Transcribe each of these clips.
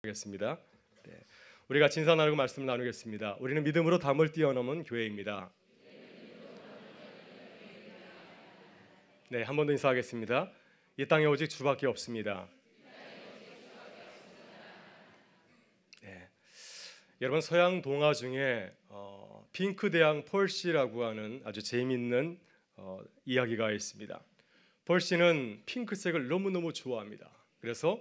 하겠습니다. 네. 우리 같이 인사 나누고 말씀을 나누겠습니다. 우리는 믿음으로 담을 뛰어넘은 교회입니다. 네, 한 번 더 인사하겠습니다. 이 땅에 오직 주밖에 없습니다. 네. 여러분, 서양 동화 중에 핑크 대왕 펄시라고 하는 아주 재미있는 이야기가 있습니다. 펄시는 핑크색을 너무너무 좋아합니다. 그래서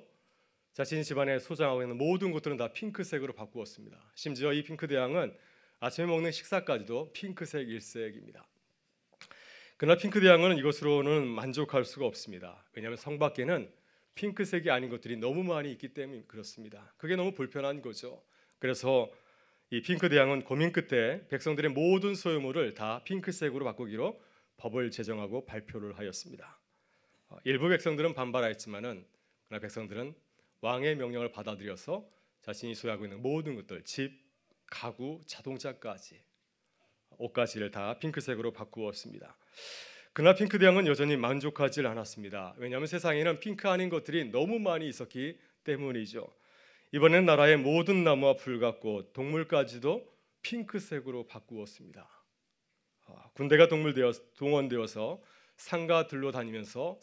자신 집안에 소장하고 있는 모든 것들은 다 핑크색으로 바꾸었습니다. 심지어 이 핑크 대왕은 아침에 먹는 식사까지도 핑크색 일색입니다. 그러나 핑크 대왕은 이것으로는 만족할 수가 없습니다. 왜냐하면 성 밖에는 핑크색이 아닌 것들이 너무 많이 있기 때문에 그렇습니다. 그게 너무 불편한 거죠. 그래서 이 핑크 대왕은 고민 끝에 백성들의 모든 소유물을 다 핑크색으로 바꾸기로 법을 제정하고 발표를 하였습니다. 일부 백성들은 반발하였지만은 그러나 백성들은 왕의 명령을 받아들여서 자신이 소유하고 있는 모든 것들, 집, 가구, 자동차까지, 옷가지를 다 핑크색으로 바꾸었습니다. 그러나 핑크 대왕은 여전히 만족하지 않았습니다. 왜냐하면 세상에는 핑크 아닌 것들이 너무 많이 있었기 때문이죠. 이번엔 나라의 모든 나무와 풀과 동물까지도 핑크색으로 바꾸었습니다. 군대가 동원되어서 상가 들로 다니면서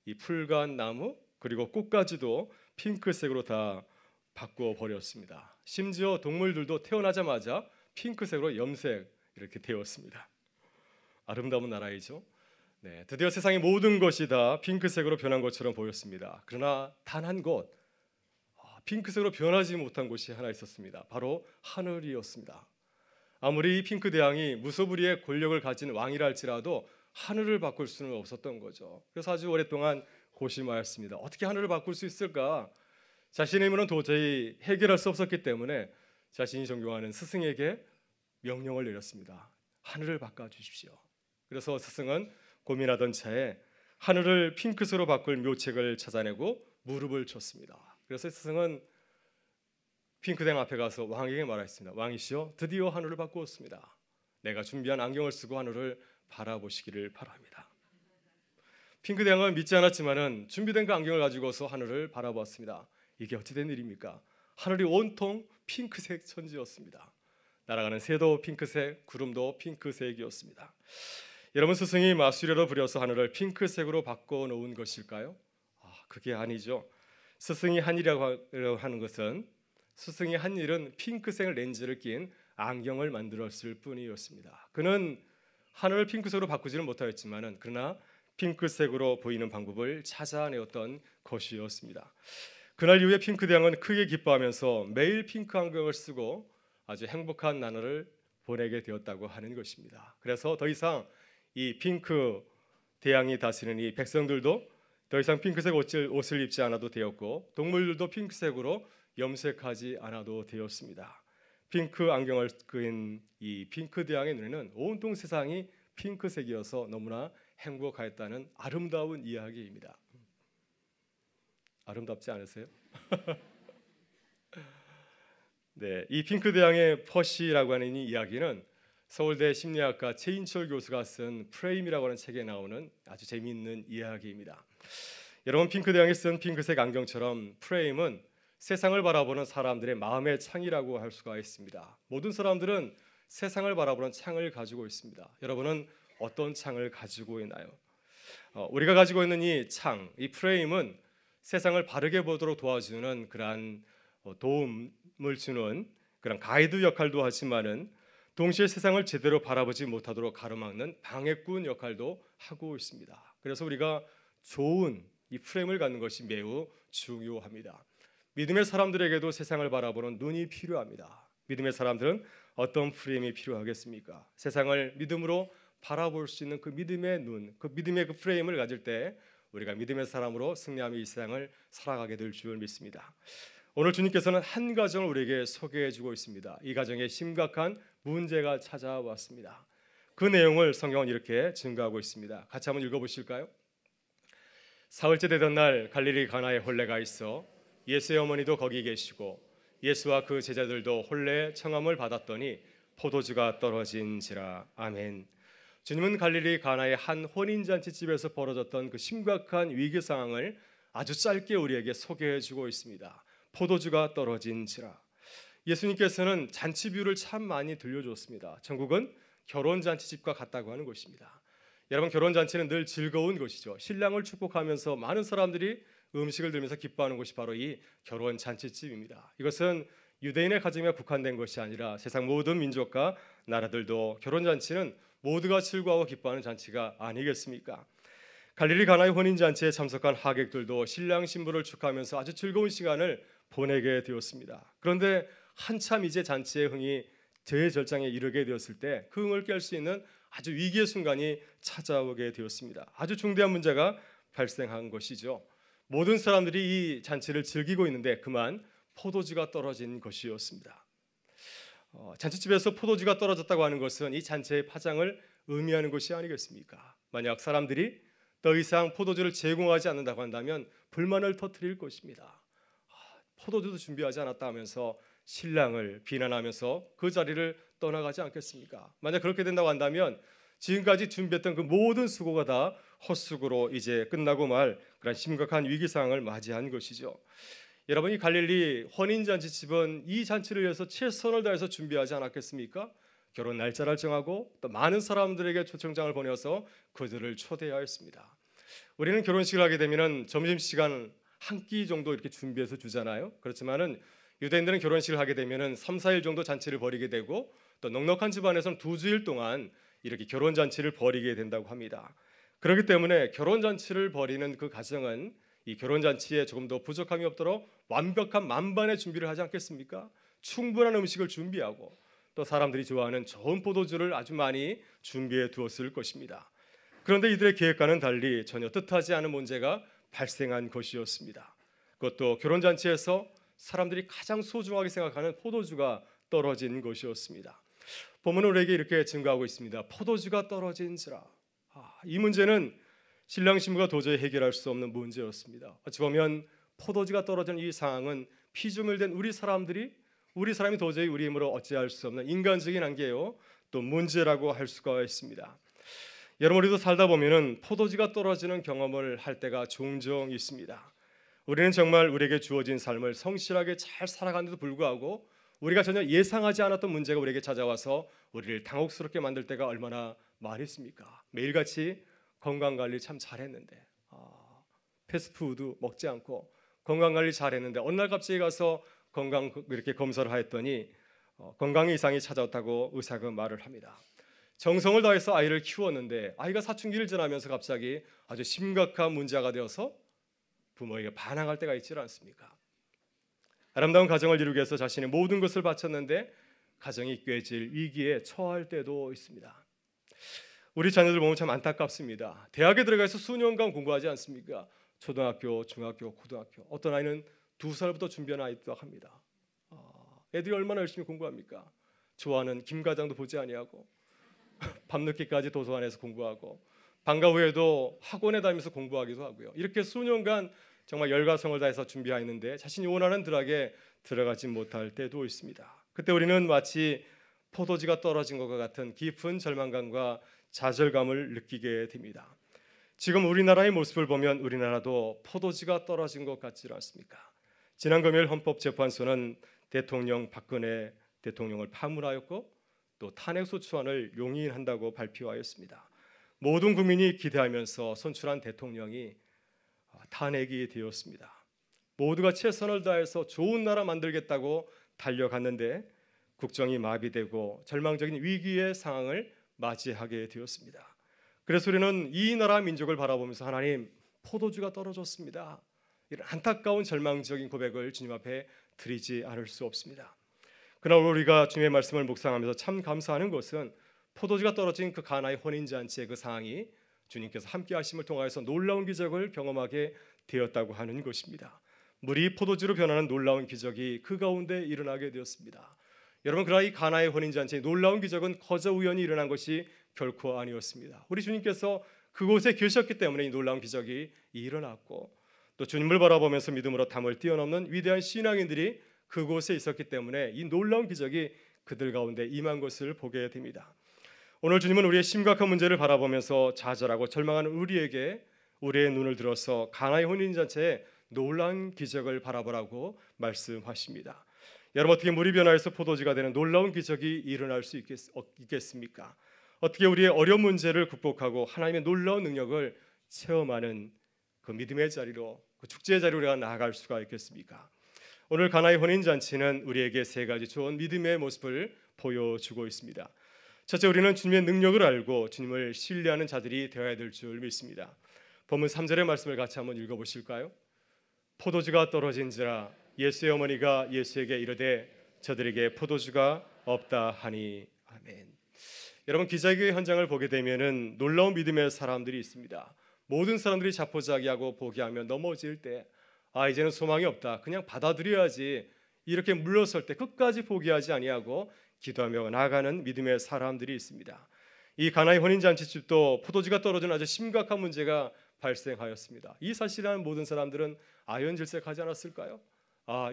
이 풀과 나무 그리고 꽃까지도 핑크색으로 다 바꾸어 버렸습니다. 심지어 동물들도 태어나자마자 핑크색으로 염색 이렇게 되었습니다. 아름다운 나라이죠. 네, 드디어 세상의 모든 것이 다 핑크색으로 변한 것처럼 보였습니다. 그러나 단 한 곳 핑크색으로 변하지 못한 곳이 하나 있었습니다. 바로 하늘이었습니다. 아무리 핑크 대왕이 무소불위의 권력을 가진 왕이라 할지라도 하늘을 바꿀 수는 없었던 거죠. 그래서 아주 오랫동안 고심하였습니다. 어떻게 하늘을 바꿀 수 있을까? 자신의 힘으로는 도저히 해결할 수 없었기 때문에 자신이 존경하는 스승에게 명령을 내렸습니다. 하늘을 바꿔주십시오. 그래서 스승은 고민하던 차에 하늘을 핑크색으로 바꿀 묘책을 찾아내고 무릎을 쳤습니다. 그래서 스승은 핑크대왕 앞에 가서 왕에게 말했습니다. 왕이시여, 드디어 하늘을 바꾸었습니다. 내가 준비한 안경을 쓰고 하늘을 바라보시기를 바랍니다. 핑크대왕은 믿지 않았지만은 준비된 그 안경을 가지고서 하늘을 바라보았습니다. 이게 어찌된 일입니까? 하늘이 온통 핑크색 천지였습니다. 날아가는 새도 핑크색, 구름도 핑크색이었습니다. 여러분, 스승이 마술회로 부려서 하늘을 핑크색으로 바꿔놓은 것일까요? 그게 아니죠. 스승이 한 일이라고 하는 것은 스승이 한 일은 핑크색 렌즈를 낀 안경을 만들었을 뿐이었습니다. 그는 하늘을 핑크색으로 바꾸지는 못하였지만은 그러나 핑크색으로 보이는 방법을 찾아내었던 것이었습니다. 그날 이후에 핑크 대왕은 크게 기뻐하면서 매일 핑크 안경을 쓰고 아주 행복한 나날을 보내게 되었다고 하는 것입니다. 그래서 더 이상 이 핑크 대왕이 다스리는 이 백성들도 더 이상 핑크색 옷을 입지 않아도 되었고 동물들도 핑크색으로 염색하지 않아도 되었습니다. 핑크 안경을 낀 이 핑크 대왕의 눈에는 온통 세상이 핑크색이어서 너무나 행복하였다는 아름다운 이야기입니다. 아름답지 않으세요? 네, 이 핑크 대왕의 퍼시라고 하는 이 이야기는 서울대 심리학과 최인철 교수가 쓴 프레임이라고 하는 책에 나오는 아주 재미있는 이야기입니다. 여러분, 핑크 대왕이 쓴 핑크색 안경처럼 프레임은 세상을 바라보는 사람들의 마음의 창이라고 할 수가 있습니다. 모든 사람들은 세상을 바라보는 창을 가지고 있습니다. 여러분은 어떤 창을 가지고 있나요? 우리가 가지고 있는 이 창, 이 프레임은 세상을 바르게 보도록 도와주는 그러한 도움을 주는 그런 가이드 역할도 하지만은 동시에 세상을 제대로 바라보지 못하도록 가로막는 방해꾼 역할도 하고 있습니다. 그래서 우리가 좋은 이 프레임을 갖는 것이 매우 중요합니다. 믿음의 사람들에게도 세상을 바라보는 눈이 필요합니다. 믿음의 사람들은 어떤 프레임이 필요하겠습니까? 세상을 믿음으로 바라볼 수 있는 그 믿음의 눈, 그 믿음의 그 프레임을 가질 때 우리가 믿음의 사람으로 승리하며 이 세상을 살아가게 될 줄 믿습니다. 오늘 주님께서는 한 가정을 우리에게 소개해 주고 있습니다. 이 가정에 심각한 문제가 찾아왔습니다. 그 내용을 성경은 이렇게 증거하고 있습니다. 같이 한번 읽어보실까요? 사흘째 되던 날 갈릴리 가나에 혼례가 있어 예수의 어머니도 거기 계시고 예수와 그 제자들도 혼례 청함을 받았더니 포도주가 떨어진지라. 아멘. 주님은 갈릴리 가나의 한 혼인잔치집에서 벌어졌던 그 심각한 위기 상황을 아주 짧게 우리에게 소개해 주고 있습니다. 포도주가 떨어진지라. 예수님께서는 잔치 비유를 참 많이 들려주었습니다. 천국은 결혼잔치집과 같다고 하는 것입니다. 여러분, 결혼잔치는 늘 즐거운 것이죠. 신랑을 축복하면서 많은 사람들이 음식을 들면서 기뻐하는 것이 바로 이 결혼잔치집입니다. 이것은 유대인의 가정에 국한된 것이 아니라 세상 모든 민족과 나라들도 결혼잔치는 모두가 즐거워하고 기뻐하는 잔치가 아니겠습니까? 갈릴리 가나의 혼인잔치에 참석한 하객들도 신랑 신부를 축하하면서 아주 즐거운 시간을 보내게 되었습니다. 그런데 한참 이제 잔치의 흥이 대절정에 이르게 되었을 때 그 흥을 깰 수 있는 아주 위기의 순간이 찾아오게 되었습니다. 아주 중대한 문제가 발생한 것이죠. 모든 사람들이 이 잔치를 즐기고 있는데 그만 포도주가 떨어진 것이었습니다. 잔치집에서 포도주가 떨어졌다고 하는 것은 이 잔치의 파장을 의미하는 것이 아니겠습니까? 만약 사람들이 더 이상 포도주를 제공하지 않는다고 한다면 불만을 터뜨릴 것입니다. 포도주도 준비하지 않았다 하면서 신랑을 비난하면서 그 자리를 떠나가지 않겠습니까? 만약 그렇게 된다고 한다면 지금까지 준비했던 그 모든 수고가 다 헛수고로 이제 끝나고 말 그런 심각한 위기 상황을 맞이한 것이죠. 여러분, 이 갈릴리 혼인잔치집은 이 잔치를 위해서 최선을 다해서 준비하지 않았겠습니까? 결혼 날짜를 정하고 또 많은 사람들에게 초청장을 보내서 그들을 초대하였습니다. 우리는 결혼식을 하게 되면 점심시간 한 끼 정도 이렇게 준비해서 주잖아요. 그렇지만은 유대인들은 결혼식을 하게 되면은 3, 4일 정도 잔치를 벌이게 되고 또 넉넉한 집안에서는 2주일 동안 이렇게 결혼잔치를 벌이게 된다고 합니다. 그렇기 때문에 결혼잔치를 벌이는 그 가정은 이 결혼잔치에 조금 더 부족함이 없도록 완벽한 만반의 준비를 하지 않겠습니까? 충분한 음식을 준비하고 또 사람들이 좋아하는 좋은 포도주를 아주 많이 준비해 두었을 것입니다. 그런데 이들의 계획과는 달리 전혀 뜻하지 않은 문제가 발생한 것이었습니다. 그것도 결혼잔치에서 사람들이 가장 소중하게 생각하는 포도주가 떨어진 것이었습니다. 본문은 우리에게 이렇게 증거하고 있습니다. 포도주가 떨어진지라. 이 문제는 신랑 신부가 도저히 해결할 수 없는 문제였습니다. 어찌 보면 포도주가 떨어진 이 상황은 피조물 된 우리 사람이 도저히 우리 힘으로 어찌할 수 없는 인간적인 한계요 또 문제라고 할 수가 있습니다. 여러분, 우리도 살다 보면은 포도주가 떨어지는 경험을 할 때가 종종 있습니다. 우리는 정말 우리에게 주어진 삶을 성실하게 잘 살아가는데도 불구하고 우리가 전혀 예상하지 않았던 문제가 우리에게 찾아와서 우리를 당혹스럽게 만들 때가 얼마나 많이 있습니까? 매일같이 건강관리 참 잘했는데 패스트푸드 먹지 않고 건강관리 잘했는데 어느 날 갑자기 가서 건강 이렇게 검사를 하였더니 건강 이상이 찾아왔다고 의사가 말을 합니다. 정성을 다해서 아이를 키웠는데 아이가 사춘기를 지나면서 갑자기 아주 심각한 문제가 되어서 부모에게 반항할 때가 있지 않습니까? 아름다운 가정을 이루기 위해서 자신의 모든 것을 바쳤는데 가정이 깨질 위기에 처할 때도 있습니다. 우리 자녀들 보면 참 안타깝습니다. 대학에 들어가서 수년간 공부하지 않습니까? 초등학교, 중학교, 고등학교. 어떤 아이는 2살부터 준비하는 아이도 합니다. 애들이 얼마나 열심히 공부합니까? 좋아하는 김과장도 보지 아니하고 밤늦게까지 도서관에서 공부하고 방과 후에도 학원에 다니면서 공부하기도 하고요. 이렇게 수년간 정말 열과성을 다해서 준비하였는데 자신이 원하는 들학에 들어가지 못할 때도 있습니다. 그때 우리는 마치 포도주가 떨어진 것과 같은 깊은 절망감과 좌절감을 느끼게 됩니다. 지금 우리나라의 모습을 보면 우리나라도 포도주가 떨어진 것 같지 않습니까? 지난 금요일 헌법재판소는 대통령 박근혜 대통령을 파문하였고 또 탄핵소추안을 용인한다고 발표하였습니다. 모든 국민이 기대하면서 선출한 대통령이 탄핵이 되었습니다. 모두가 최선을 다해서 좋은 나라 만들겠다고 달려갔는데 국정이 마비되고 절망적인 위기의 상황을 맞이하게 되었습니다. 그래서 우리는 이 나라 민족을 바라보면서 하나님, 포도주가 떨어졌습니다. 이런 안타까운 절망적인 고백을 주님 앞에 드리지 않을 수 없습니다. 그러나 우리가 주님의 말씀을 묵상하면서 참 감사하는 것은 포도주가 떨어진 그 가나의 혼인잔치의 그 상황이 주님께서 함께 하심을 통하여서 놀라운 기적을 경험하게 되었다고 하는 것입니다. 물이 포도주로 변하는 놀라운 기적이 그 가운데 일어나게 되었습니다. 여러분, 그러나 이 가나의 혼인잔치의 놀라운 기적은 거저 우연히 일어난 것이 결코 아니었습니다. 우리 주님께서 그곳에 계셨기 때문에 이 놀라운 기적이 일어났고 또 주님을 바라보면서 믿음으로 담을 뛰어넘는 위대한 신앙인들이 그곳에 있었기 때문에 이 놀라운 기적이 그들 가운데 임한 것을 보게 됩니다. 오늘 주님은 우리의 심각한 문제를 바라보면서 좌절하고 절망하는 우리에게 우리의 눈을 들어서 가나의 혼인잔치에 놀라운 기적을 바라보라고 말씀하십니다. 여러분, 어떻게 물이 변화해서 포도주가 되는 놀라운 기적이 일어날 수 있겠습니까? 어떻게 우리의 어려운 문제를 극복하고 하나님의 놀라운 능력을 체험하는 그 믿음의 자리로, 그 축제의 자리로 우리가 나아갈 수가 있겠습니까? 오늘 가나의 혼인잔치는 우리에게 세 가지 좋은 믿음의 모습을 보여주고 있습니다. 첫째, 우리는 주님의 능력을 알고 주님을 신뢰하는 자들이 되어야 될 줄 믿습니다. 본문 3절의 말씀을 같이 한번 읽어보실까요? 포도주가 떨어진지라 예수의 어머니가 예수에게 이르되 저들에게 포도주가 없다 하니. 아멘. 여러분, 기적의 현장을 보게 되면은 놀라운 믿음의 사람들이 있습니다. 모든 사람들이 자포자기하고 포기하며 넘어질 때 이제는 소망이 없다, 그냥 받아들여야지, 이렇게 물러설 때 끝까지 포기하지 아니하고 기도하며 나아가는 믿음의 사람들이 있습니다. 이 가나의 혼인잔치집도 포도주가 떨어진 아주 심각한 문제가 발생하였습니다. 이 사실을 모든 사람들은 아연질색하지 않았을까요?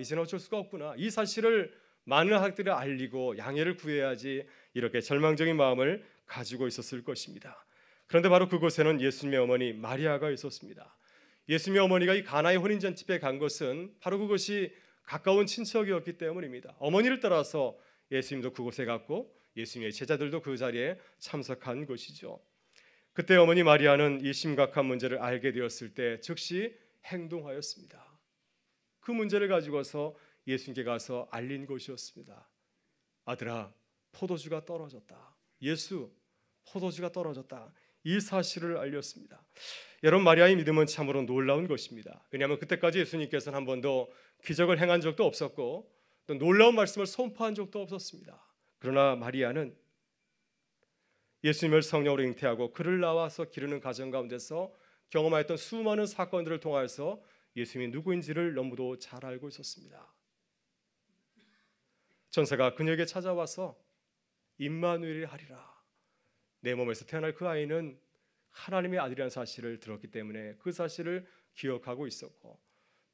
이제는 어쩔 수가 없구나, 이 사실을 많은 학들이 알리고 양해를 구해야지, 이렇게 절망적인 마음을 가지고 있었을 것입니다. 그런데 바로 그곳에는 예수님의 어머니 마리아가 있었습니다. 예수님의 어머니가 이 가나의 혼인잔치집에 간 것은 바로 그것이 가까운 친척이었기 때문입니다. 어머니를 따라서 예수님도 그곳에 갔고 예수님의 제자들도 그 자리에 참석한 것이죠. 그때 어머니 마리아는 이 심각한 문제를 알게 되었을 때 즉시 행동하였습니다. 그 문제를 가지고서 예수님께 가서 알린 것이었습니다. 아들아, 포도주가 떨어졌다. 예수, 포도주가 떨어졌다. 이 사실을 알렸습니다. 여러분, 마리아의 믿음은 참으로 놀라운 것입니다. 왜냐하면 그때까지 예수님께서는 한 번도 기적을 행한 적도 없었고 또 놀라운 말씀을 선포한 적도 없었습니다. 그러나 마리아는 예수님을 성령으로 잉태하고 그를 낳아서 기르는 가정 가운데서 경험하였던 수많은 사건들을 통하여서 예수님이 누구인지를 너무도 잘 알고 있었습니다. 천사가 그녀에게 찾아와서 임마누엘이 하리라, 내 몸에서 태어날 그 아이는 하나님의 아들이라는 사실을 들었기 때문에 그 사실을 기억하고 있었고,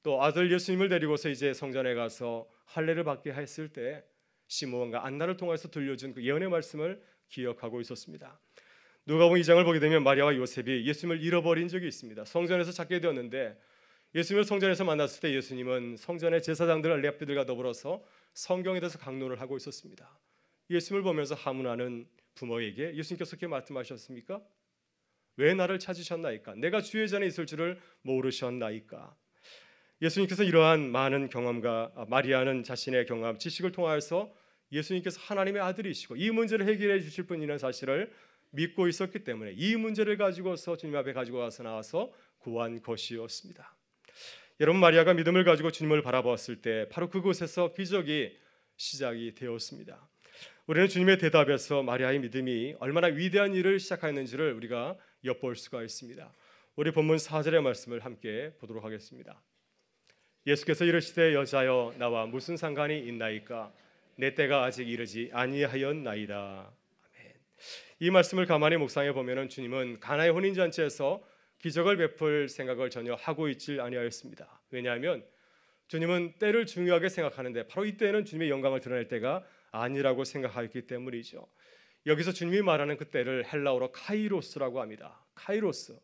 또 아들 예수님을 데리고서 이제 성전에 가서 할례를 받게 했을 때 시므온과 안나를 통해서 들려준 그 예언의 말씀을 기억하고 있었습니다. 누가복음 2장을 보게 되면 마리아와 요셉이 예수님을 잃어버린 적이 있습니다. 성전에서 찾게 되었는데 예수님을 성전에서 만났을 때 예수님은 성전의 제사장들 렙비들과 더불어서 성경에 대해서 강론을 하고 있었습니다. 예수님을 보면서 하문하는 부모에게 예수님께서 그렇게 말씀하셨습니까? 왜 나를 찾으셨나이까? 내가 주의 전에 있을 줄을 모르셨나이까? 예수님께서 이러한 많은 경험과 마리아는 자신의 경험, 지식을 통하여서 예수님께서 하나님의 아들이시고 이 문제를 해결해 주실 분이라는 사실을 믿고 있었기 때문에 이 문제를 가지고서 주님 앞에 가지고 와서 나와서 구한 것이었습니다. 여러분, 마리아가 믿음을 가지고 주님을 바라보았을 때 바로 그곳에서 기적이 시작이 되었습니다. 우리는 주님의 대답에서 마리아의 믿음이 얼마나 위대한 일을 시작하였는지를 우리가 엿볼 수가 있습니다. 우리 본문 4절의 말씀을 함께 보도록 하겠습니다. 예수께서 이르시되 여자여 나와 무슨 상관이 있나이까? 내 때가 아직 이르지 아니하였나이다. 아멘. 이 말씀을 가만히 묵상해 보면은 주님은 가나의 혼인잔치에서 기적을 베풀 생각을 전혀 하고 있질 아니하였습니다. 왜냐하면 주님은 때를 중요하게 생각하는데 바로 이때는 주님의 영광을 드러낼 때가 아니라고 생각하였기 때문이죠. 여기서 주님이 말하는 그 때를 헬라어로 카이로스라고 합니다. 카이로스.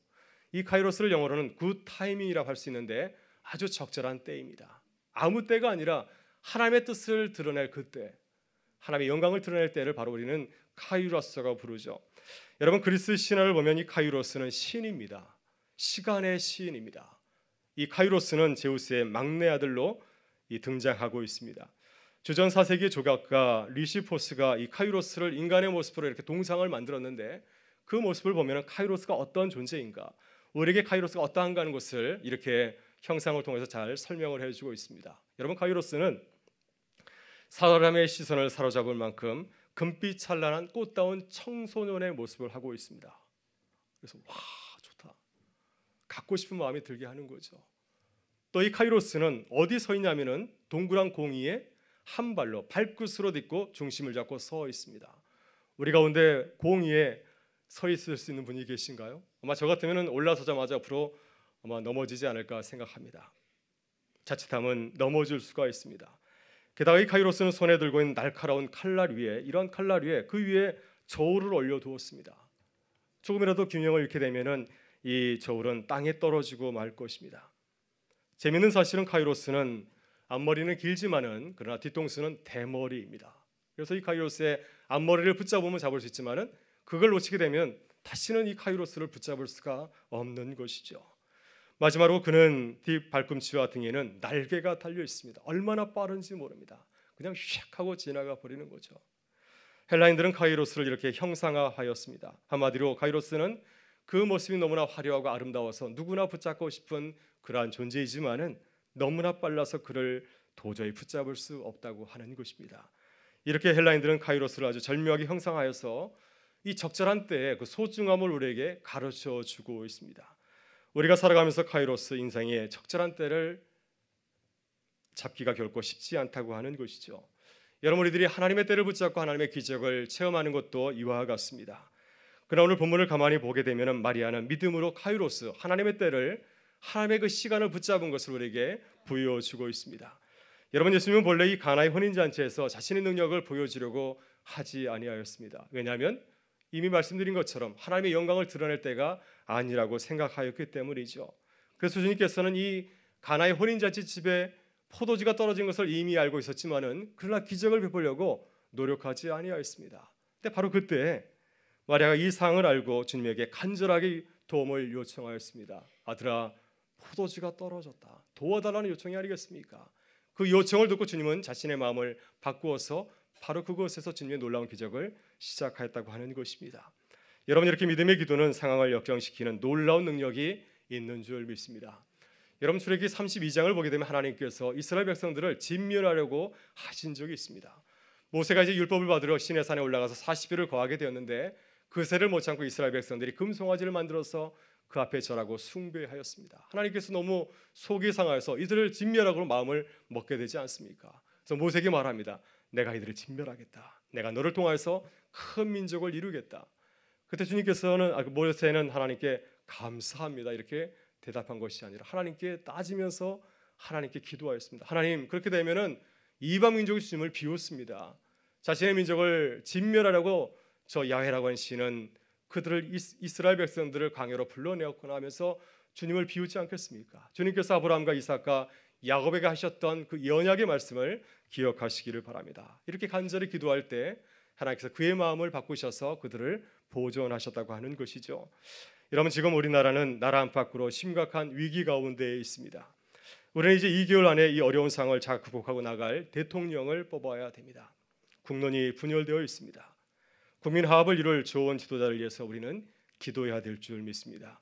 이 카이로스를 영어로는 굿 타이밍이라고 할 수 있는데 아주 적절한 때입니다. 아무 때가 아니라 하나님의 뜻을 드러낼 그때, 하나님의 영광을 드러낼 때를 바로 우리는 카이로스라고 부르죠. 여러분, 그리스 신화를 보면 이 카이로스는 신입니다. 시간의 시인입니다. 이 카이로스는 제우스의 막내 아들로 등장하고 있습니다. 주전 4세기 조각가 리시포스가 이 카이로스를 인간의 모습으로 이렇게 동상을 만들었는데 그 모습을 보면 카이로스가 어떤 존재인가, 우리에게 카이로스가 어떠한가 하는 것을 이렇게 형상을 통해서 잘 설명을 해주고 있습니다. 여러분, 카이로스는 사람의 시선을 사로잡을 만큼 금빛 찬란한 꽃다운 청소년의 모습을 하고 있습니다. 그래서 와, 좋다, 갖고 싶은 마음이 들게 하는 거죠. 또 이 카이로스는 어디 서 있냐면은 동그란 공이에 한 발로 발끝으로 딛고 중심을 잡고 서 있습니다. 우리 가운데 공이에 서 있을 수 있는 분이 계신가요? 아마 저 같으면 올라서자마자 앞으로 아마 넘어지지 않을까 생각합니다. 자칫하면 넘어질 수가 있습니다. 게다가 이 카이로스는 손에 들고 있는 날카로운 칼날 위에, 이런 칼날 위에 그 위에 저울을 올려두었습니다. 조금이라도 균형을 잃게 되면은 이 저울은 땅에 떨어지고 말 것입니다. 재미있는 사실은 카이로스는 앞머리는 길지만은 그러나 뒤통수는 대머리입니다. 그래서 이 카이로스의 앞머리를 붙잡으면 잡을 수 있지만은 그걸 놓치게 되면 다시는 이 카이로스를 붙잡을 수가 없는 것이죠. 마지막으로 그는 뒤 발꿈치와 등에는 날개가 달려 있습니다. 얼마나 빠른지 모릅니다. 그냥 휙 하고 지나가 버리는 거죠. 헬라인들은 카이로스를 이렇게 형상화하였습니다. 한마디로 카이로스는 그 모습이 너무나 화려하고 아름다워서 누구나 붙잡고 싶은 그러한 존재이지만은 너무나 빨라서 그를 도저히 붙잡을 수 없다고 하는 것입니다. 이렇게 헬라인들은 카이로스를 아주 절묘하게 형상하여서 이 적절한 때에 그 소중함을 우리에게 가르쳐 주고 있습니다. 우리가 살아가면서 카이로스 인생의 적절한 때를 잡기가 결코 쉽지 않다고 하는 것이죠. 여러분, 우리들이 하나님의 때를 붙잡고 하나님의 기적을 체험하는 것도 이와 같습니다. 그러나 오늘 본문을 가만히 보게 되면 마리아는 믿음으로 카이로스, 하나님의 때를, 하나님의 그 시간을 붙잡은 것을 우리에게 보여주고 있습니다. 여러분, 예수님은 본래 이 가나의 혼인잔치에서 자신의 능력을 보여주려고 하지 아니하였습니다. 왜냐하면 이미 말씀드린 것처럼 하나님의 영광을 드러낼 때가 아니라고 생각하였기 때문이죠. 그래서 주님께서는 이 가나의 혼인잔치 집에 포도주가 떨어진 것을 이미 알고 있었지만은 그러나 기적을 베푸려고 노력하지 아니하였습니다. 근데 바로 그때 마리아가 이 상황을 알고 주님에게 간절하게 도움을 요청하였습니다. 아들아, 포도주가 떨어졌다. 도와달라는 요청이 아니겠습니까? 그 요청을 듣고 주님은 자신의 마음을 바꾸어서 바로 그곳에서 주님의 놀라운 기적을 시작하였다고 하는 것입니다. 여러분, 이렇게 믿음의 기도는 상황을 역전시키는 놀라운 능력이 있는 줄 믿습니다. 여러분, 출애굽기 32장을 보게 되면 하나님께서 이스라엘 백성들을 진멸하려고 하신 적이 있습니다. 모세가 이제 율법을 받으러 시내산에 올라가서 40일을 거하게 되었는데 그 세를 못 참고 이스라엘 백성들이 금송아지를 만들어서 그 앞에 절하고 숭배하였습니다. 하나님께서 너무 속이 상하여서 이들을 진멸하고 마음을 먹게 되지 않습니까? 그래서 모세에게 말합니다. 내가 이들을 진멸하겠다. 내가 너를 통하여서 큰 민족을 이루겠다. 그때 주님께서는 모세는 하나님께 감사합니다 이렇게 대답한 것이 아니라 하나님께 따지면서 하나님께 기도하였습니다. 하나님, 그렇게 되면은 이방 민족이 주님을 비웃습니다. 자신의 민족을 진멸하려고 저 야훼라고 하는 신은 그들을 이스라엘 백성들을 광야로 불러내었거나 하면서 주님을 비웃지 않겠습니까? 주님께서 아브라함과 이삭과 야곱에게 하셨던 그 언약의 말씀을 기억하시기를 바랍니다. 이렇게 간절히 기도할 때 하나님께서 그의 마음을 바꾸셔서 그들을 보존하셨다고 하는 것이죠. 여러분, 지금 우리나라는 나라 안팎으로 심각한 위기 가운데 있습니다. 우리는 이제 2개월 안에 이 어려운 상황을 잘 극복하고 나갈 대통령을 뽑아야 됩니다. 국론이 분열되어 있습니다. 국민 화합을 이룰 좋은 지도자를 위해서 우리는 기도해야 될 줄 믿습니다.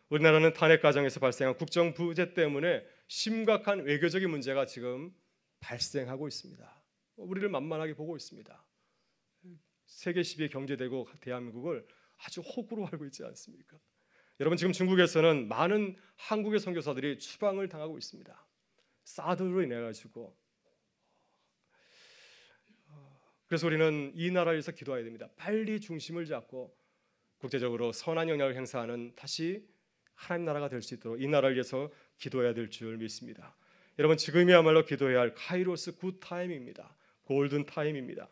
우리나라는 탄핵 과정에서 발생한 국정 부재 때문에 심각한 외교적인 문제가 지금 발생하고 있습니다. 우리를 만만하게 보고 있습니다. 세계 10위 경제대국 대한민국을 아주 호구로 알고 있지 않습니까? 여러분, 지금 중국에서는 많은 한국의 선교사들이 추방을 당하고 있습니다. 사드로 인해 가지고. 그래서 우리는 이 나라에서 기도해야 됩니다. 빨리 중심을 잡고 국제적으로 선한 영향을 행사하는 다시 하나님 나라가 될 수 있도록 이 나라를 위해서 기도해야 될 줄 믿습니다. 여러분, 지금이야말로 기도해야 할 카이로스 굿 타임입니다. 골든 타임입니다.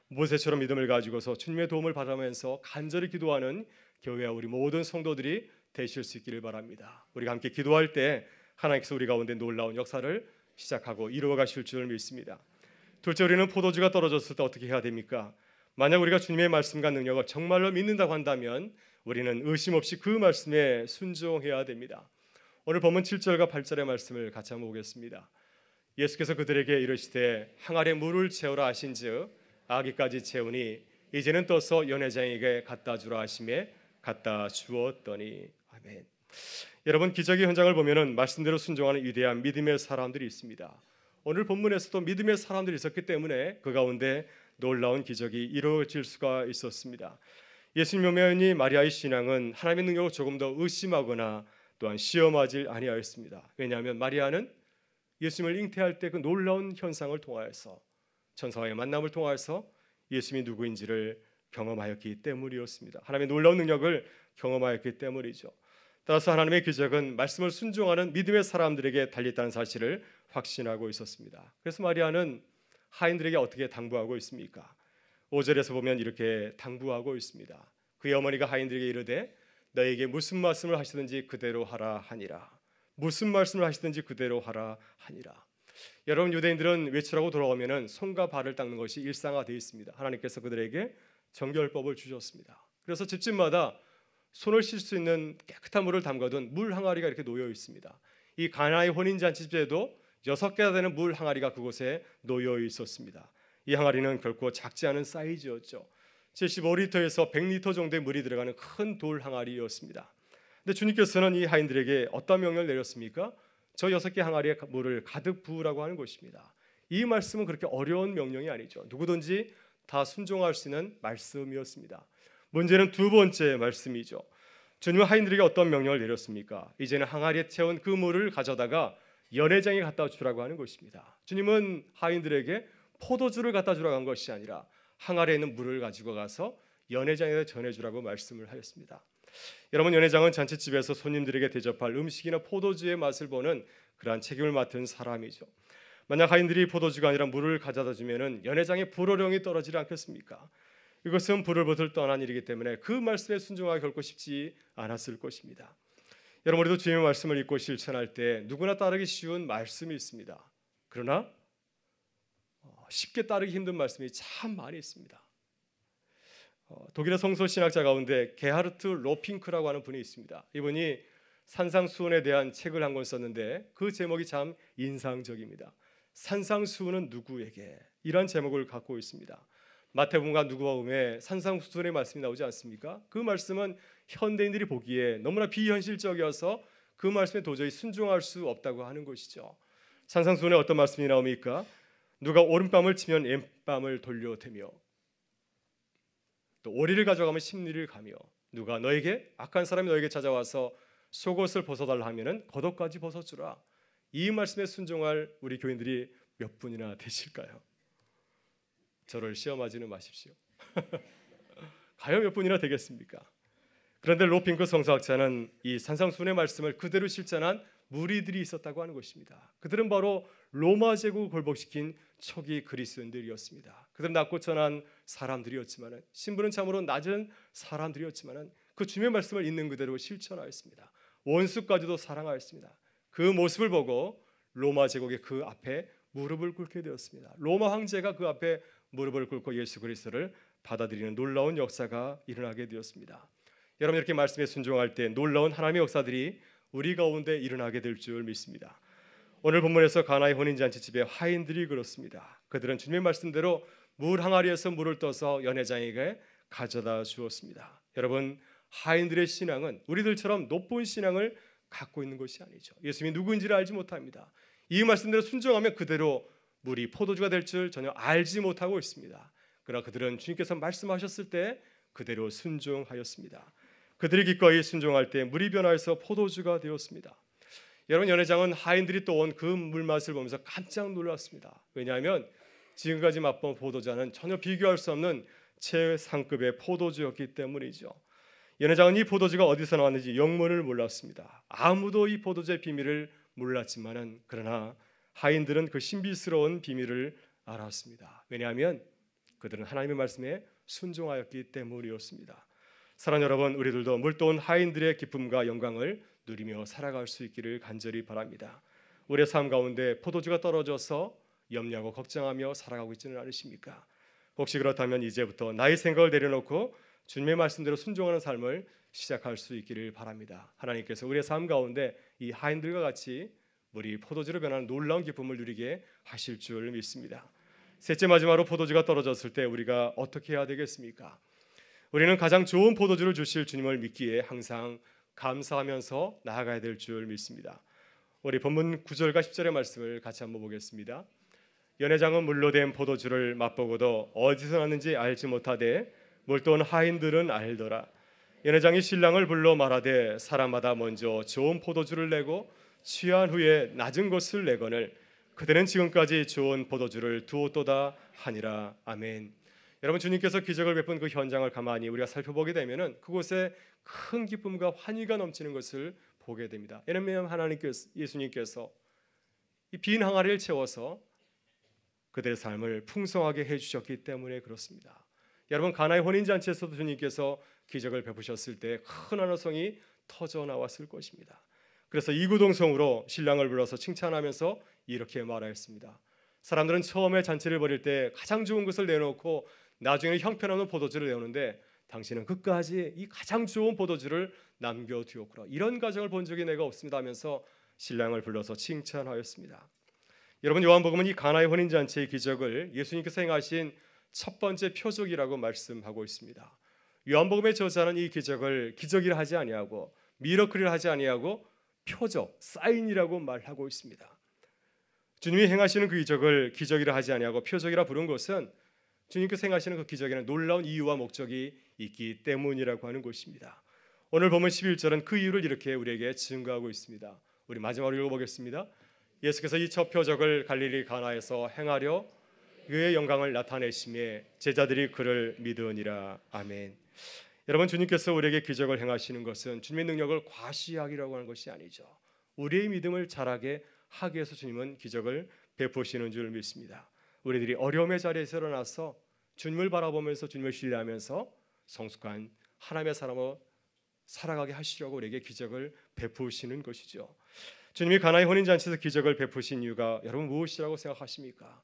모세처럼 믿음을 가지고서 주님의 도움을 받으면서 간절히 기도하는 교회와 우리 모든 성도들이 되실 수 있기를 바랍니다. 우리가 함께 기도할 때 하나님께서 우리 가운데 놀라운 역사를 시작하고 이루어 가실 줄 믿습니다. 둘째, 우리는 포도주가 떨어졌을 때 어떻게 해야 됩니까? 만약 우리가 주님의 말씀과 능력을 정말로 믿는다고 한다면 우리는 의심 없이 그 말씀에 순종해야 됩니다. 오늘 본문 7절과 8절의 말씀을 같이 한번 보겠습니다. 예수께서 그들에게 이르시되 항아리에 물을 채우라 하신즉 아기까지 채우니 이제는 떠서 연회장에게 갖다 주라 하시매 갖다 주었더니. 아멘. 여러분, 기적의 현장을 보면은 말씀대로 순종하는 위대한 믿음의 사람들이 있습니다. 오늘 본문에서도 믿음의 사람들이 있었기 때문에 그 가운데 놀라운 기적이 이루어질 수가 있었습니다. 예수님 오매니 마리아의 신앙은 하나님의 능력을 조금 더 의심하거나 또한 시험하지 아니하였습니다. 왜냐하면 마리아는 예수님을 잉태할 때 그 놀라운 현상을 통하여서 천사와의 만남을 통하여서 예수님이 누구인지를 경험하였기 때문이었습니다. 하나님의 놀라운 능력을 경험하였기 때문이죠. 따라서 하나님의 기적은 말씀을 순종하는 믿음의 사람들에게 달렸다는 사실을 확신하고 있었습니다. 그래서 마리아는 하인들에게 어떻게 당부하고 있습니까? 5절에서 보면 이렇게 당부하고 있습니다. 그의 어머니가 하인들에게 이르되 너에게 무슨 말씀을 하시든지 그대로 하라 하니라. 무슨 말씀을 하시든지 그대로 하라 하니라. 여러분, 유대인들은 외출하고 돌아오면은 손과 발을 닦는 것이 일상화되어 있습니다. 하나님께서 그들에게 정결법을 주셨습니다. 그래서 집집마다 손을 씻을 수 있는 깨끗한 물을 담가둔 물 항아리가 이렇게 놓여 있습니다. 이 가나의 혼인잔치집에도 6개나 되는 물 항아리가 그곳에 놓여 있었습니다. 이 항아리는 결코 작지 않은 사이즈였죠. 75리터에서 100리터 정도의 물이 들어가는 큰 돌 항아리였습니다. 근데 주님께서는 이 하인들에게 어떤 명령을 내렸습니까? 저 6개 항아리에 물을 가득 부으라고 하는 것입니다. 이 말씀은 그렇게 어려운 명령이 아니죠. 누구든지 다 순종할 수 있는 말씀이었습니다. 문제는 두 번째 말씀이죠. 주님은 하인들에게 어떤 명령을 내렸습니까? 이제는 항아리에 채운 그 물을 가져다가 연회장에 갖다 주라고 하는 것입니다. 주님은 하인들에게 포도주를 갖다 주라고 한 것이 아니라 항아리에 있는 물을 가지고 가서 연회장에 전해주라고 말씀을 하였습니다. 여러분, 연회장은 잔치집에서 손님들에게 대접할 음식이나 포도주의 맛을 보는 그러한 책임을 맡은 사람이죠. 만약 하인들이 포도주가 아니라 물을 가져다 주면은 연회장에 불호령이 떨어지지 않겠습니까? 이것은 불을 벗을 떠난 일이기 때문에 그 말씀에 순종하기 결코 쉽지 않았을 것입니다. 여러분, 우리도 주님의 말씀을 읽고 실천할 때 누구나 따르기 쉬운 말씀이 있습니다. 그러나 쉽게 따르기 힘든 말씀이 참 많이 있습니다. 독일의 성서 신학자 가운데 게하르트 로핑크라고 하는 분이 있습니다. 이분이 산상수훈에 대한 책을 한 권 썼는데 그 제목이 참 인상적입니다. 산상수훈은 누구에게? 이런 제목을 갖고 있습니다. 마태복음과 누가복음에 산상수훈의 말씀이 나오지 않습니까? 그 말씀은 현대인들이 보기에 너무나 비현실적이어서 그 말씀에 도저히 순종할 수 없다고 하는 것이죠. 산상수훈에 어떤 말씀이 나옵니까? 누가 오른뺨을 치면 왼뺨을 돌려대며 또 오리를 가져가면 십리를 가며 누가 너에게 악한 사람이 너에게 찾아와서 속옷을 벗어달라 하면은 겉옷까지 벗어주라. 이 말씀에 순종할 우리 교인들이 몇 분이나 되실까요? 저를 시험하지는 마십시오. 과연 몇 분이나 되겠습니까? 그런데 로핑크 성서학자는 이 산상수훈의 말씀을 그대로 실천한 무리들이 있었다고 하는 것입니다. 그들은 바로 로마 제국을 굴복시킨 초기 그리스도인들이었습니다. 그들은 낮고 천한 사람들이었지만 신분은 참으로 낮은 사람들이었지만 그 주님의 말씀을 있는 그대로 실천하였습니다. 원수까지도 사랑하였습니다. 그 모습을 보고 로마 제국의 그 앞에 무릎을 꿇게 되었습니다. 로마 황제가 그 앞에 무릎을 꿇고 예수 그리스도를 받아들이는 놀라운 역사가 일어나게 되었습니다. 여러분, 이렇게 말씀에 순종할 때 놀라운 하나님의 역사들이 우리 가운데 일어나게 될 줄 믿습니다. 오늘 본문에서 가나의 혼인잔치집에 하인들이 그렇습니다. 그들은 주님의 말씀대로 물 항아리에서 물을 떠서 연회장에게 가져다 주었습니다. 여러분, 하인들의 신앙은 우리들처럼 높은 신앙을 갖고 있는 것이 아니죠. 예수님이 누구인지를 알지 못합니다. 이 말씀대로 순종하면 그대로 물이 포도주가 될 줄 전혀 알지 못하고 있습니다. 그러나 그들은 주님께서 말씀하셨을 때 그대로 순종하였습니다. 그들이 기꺼이 순종할 때 물이 변화해서 포도주가 되었습니다. 여러분, 연회장은 하인들이 떠온 그 물맛을 보면서 깜짝 놀랐습니다. 왜냐하면 지금까지 맛본 포도주와는 전혀 비교할 수 없는 최상급의 포도주였기 때문이죠. 연회장은 이 포도주가 어디서 나왔는지 영문을 몰랐습니다. 아무도 이 포도주의 비밀을 몰랐지만은 그러나 하인들은 그 신비스러운 비밀을 알았습니다. 왜냐하면 그들은 하나님의 말씀에 순종하였기 때문이었습니다. 사랑하는 여러분, 우리들도 물떠온 하인들의 기쁨과 영광을 누리며 살아갈 수 있기를 간절히 바랍니다. 우리의 삶 가운데 포도주가 떨어져서 염려하고 걱정하며 살아가고 있지는 않으십니까? 혹시 그렇다면 이제부터 나의 생각을 내려놓고 주님의 말씀대로 순종하는 삶을 시작할 수 있기를 바랍니다. 하나님께서 우리의 삶 가운데 이 하인들과 같이 물이 포도주로 변하는 놀라운 기쁨을 누리게 하실 줄 믿습니다. 셋째, 마지막으로 포도주가 떨어졌을 때 우리가 어떻게 해야 되겠습니까? 우리는 가장 좋은 포도주를 주실 주님을 믿기에 항상 감사하면서 나아가야 될 줄 믿습니다. 우리 본문 9절과 10절의 말씀을 같이 한번 보겠습니다. 연회장은 물로 된 포도주를 맛보고도 어디서 났는지 알지 못하되 물떠온 하인들은 알더라. 연회장이 신랑을 불러 말하되 사람마다 먼저 좋은 포도주를 내고 취한 후에 낮은 것을 내거늘 그대는 지금까지 좋은 포도주를 두었도다 하니라. 아멘. 여러분, 주님께서 기적을 베푼 그 현장을 가만히 우리가 살펴보게 되면은 그곳에 큰 기쁨과 환희가 넘치는 것을 보게 됩니다. 왜냐하면 예수님께서 이 빈 항아리를 채워서 그들의 삶을 풍성하게 해주셨기 때문에 그렇습니다. 여러분, 가나의 혼인잔치에서도 주님께서 기적을 베푸셨을 때 큰 환호성이 터져 나왔을 것입니다. 그래서 이구동성으로 신랑을 불러서 칭찬하면서 이렇게 말하였습니다. 사람들은 처음에 잔치를 벌일 때 가장 좋은 것을 내놓고 나중에는 형편없는 포도주를 내오는데 당신은 끝까지 이 가장 좋은 포도주를 남겨두었구나. 이런 가정을 본 적이 내가 없습니다 하면서 신랑을 불러서 칭찬하였습니다. 여러분, 요한복음은 이 가나의 혼인잔치의 기적을 예수님께서 행하신 첫 번째 표적이라고 말씀하고 있습니다. 요한복음의 저자는 이 기적을 기적이라 하지 아니하고 미러클이라 하지 아니하고 표적, 사인이라고 말하고 있습니다. 주님이 행하시는 그 기적을 기적이라 하지 아니하고 표적이라 부른 것은 주님께서 행하시는 그 기적에는 놀라운 이유와 목적이 있기 때문이라고 하는 것입니다. 오늘 보면 11절은 그 이유를 이렇게 우리에게 증거하고 있습니다. 우리 마지막으로 읽어보겠습니다. 예수께서 이 첫 표적을 갈릴리 가나에서 행하려 그의 영광을 나타내심에 제자들이 그를 믿으니라. 아멘. 여러분, 주님께서 우리에게 기적을 행하시는 것은 주님의 능력을 과시하기라고 하는 것이 아니죠. 우리의 믿음을 자라게 하기 위해서 주님은 기적을 베푸시는 줄 믿습니다. 우리들이 어려움의 자리에서 일어나서 주님을 바라보면서 주님을 신뢰하면서 성숙한 하나님의 사람으로 살아가게 하시려고 우리에게 기적을 베푸시는 것이죠. 주님이 가나의 혼인잔치에서 기적을 베푸신 이유가 여러분 무엇이라고 생각하십니까?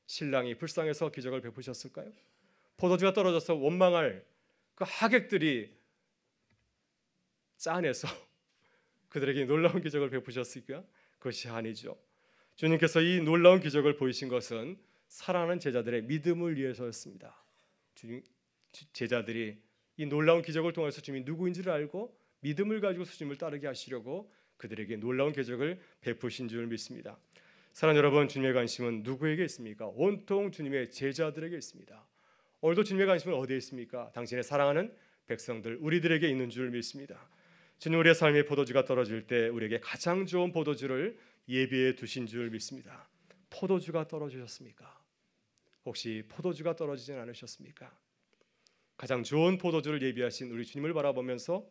신랑이 불쌍해서 기적을 베푸셨을까요? 포도주가 떨어져서 원망할 그 하객들이 짠해서 그들에게 놀라운 기적을 베푸셨을까? 그것이 아니죠. 주님께서 이 놀라운 기적을 보이신 것은 사랑하는 제자들의 믿음을 위해서였습니다. 제자들이 이 놀라운 기적을 통해서 주님이 누구인지를 알고 믿음을 가지고 주님을 따르게 하시려고 그들에게 놀라운 기적을 베푸신 줄 믿습니다. 사랑하는 여러분, 주님의 관심은 누구에게 있습니까? 온통 주님의 제자들에게 있습니다. 오늘도 주님의 관심은 어디에 있습니까? 당신의 사랑하는 백성들, 우리들에게 있는 줄 믿습니다. 주님, 우리의 삶의 포도주가 떨어질 때 우리에게 가장 좋은 포도주를 예비해 두신 줄 믿습니다. 포도주가 떨어지셨습니까? 혹시 포도주가 떨어지진 않으셨습니까? 가장 좋은 포도주를 예비하신 우리 주님을 바라보면서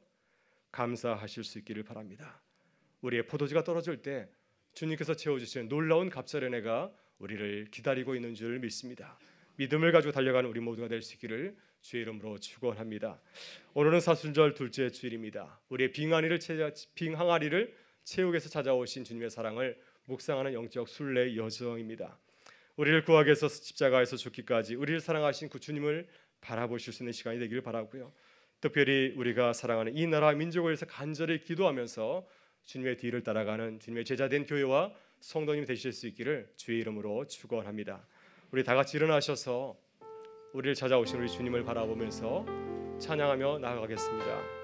감사하실 수 있기를 바랍니다. 우리의 포도주가 떨어질 때 주님께서 채워주시는 놀라운 갑절의 은혜가 우리를 기다리고 있는 줄 믿습니다. 믿음을 가지고 달려가는 우리 모두가 될 수 있기를 주의 이름으로 축원합니다. 오늘은 사순절 둘째 주일입니다. 우리의 빈항아리를 채우기 위해서 찾아오신 주님의 사랑을 묵상하는 영적 순례 여정입니다. 우리를 구하기 위해서 십자가에서 죽기까지 우리를 사랑하신 그 주님을 바라보실 수 있는 시간이 되기를 바라고요. 특별히 우리가 사랑하는 이 나라 민족을 위해서 간절히 기도하면서 주님의 뒤를 따라가는 주님의 제자된 교회와 성도님이 되실 수 있기를 주의 이름으로 축원합니다. 우리 다 같이 일어나셔서 우리를 찾아오신 우리 주님을 바라보면서 찬양하며 나아가겠습니다.